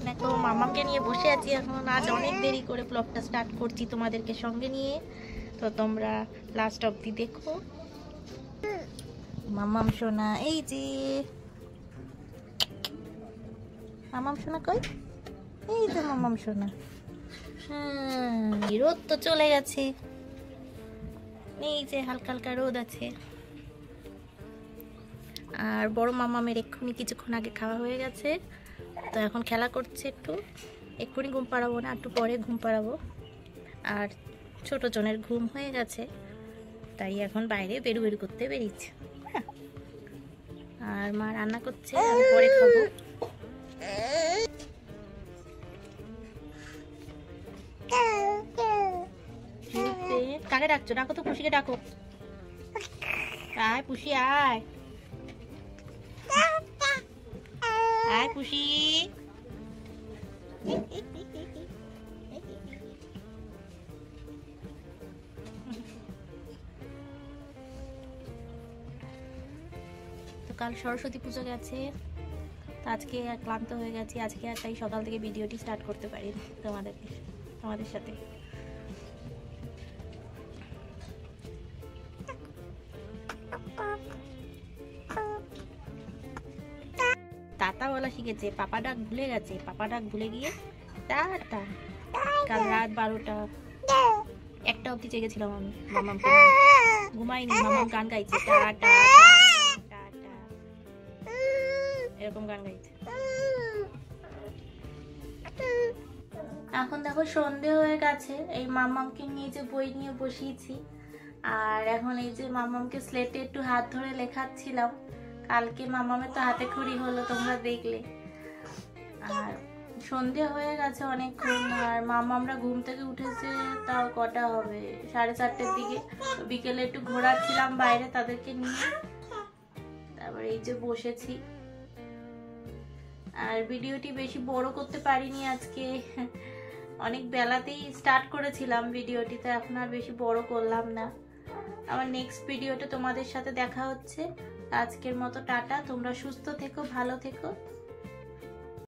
দেখো মামাকে নিয়ে বসে আছি এখন। আজ অনেক দেরি করে ব্লগটা স্টার্ট করছি তোমাদেরকে সঙ্গে নিয়ে, তো তোমরা লাস্ট অবধি দেখো। মামাম সোনা, এই যে মামাম সোনা কই? এই যে মামাম সোনা। রোদ তো চলে গেছে, এই যে হালকা হালকা রোদ আছে। আর বড় মামামের এক্ষুনি কিছুক্ষণ আগে খাওয়া হয়ে গেছে, তো এখন খেলা করছে একটু। এক্ষুনি ঘুম পাড়াবো না, একটু পরে ঘুম পাড়াবো। আর ছোট জনের ঘুম হয়ে গেছে, তাই এখন বাইরে বেরু বেরু করতে বেরিয়েছে। আর মা রান্না করছে, আমি পরে খাবো। কাকে ডাকছো? ডাকো তো, পুষিকে ডাকো। আয় পুষি, আয় আয় পুষি। তো কাল সরস্বতী পুজো গেছে, তো আজকে ক্লান্ত হয়ে গেছি আজকে, আর তাই সকাল থেকে ভিডিওটি স্টার্ট করতে পারি তোমাদের সাথে। টাটা বলা শিখেছে, পাপা ডাক ভুলে গেছে। পাপা ডাক ভুলে গিয়ে টাটা। কাল রাত 12টা 1টা অবধি জেগেছিলাম আমি, মামামকে ঘুমাইনি। মামাম গান গাইছে, টাটা টাটা এরকম গান গাইছে। এখন দেখো সন্ধে হয়ে গেছে, এই মামামকে নিয়ে যে বই নিয়ে বসিয়েছি। আর এখন এই যে মামামকে স্লেটে একটু হাত ধরে লেখাচ্ছিলাম। কালকে মামামের তো হাতে খড়ি হলো, তোমরা দেখলে। আর সন্ধে হয়ে গেছে অনেকক্ষণ, আর মামামরা ঘুম থেকে উঠেছে তাও কটা হবে, 4:30টার দিকে। বিকেলে একটু ঘোরাচ্ছিলাম বাইরে তাদেরকে নিয়ে, তারপরে এই যে বসেছি। আর ভিডিওটি বেশি বড় করতে পারিনি আজকে, অনেক বেলাতেই স্টার্ট করেছিলাম ভিডিওটি, তো এখন আর বেশি বড় করলাম না। আমার নেক্সট ভিডিওতে তোমাদের সাথে দেখা হচ্ছে। আজকের মতো টাটা, তোমরা সুস্থ থেকো, ভালো থেকো।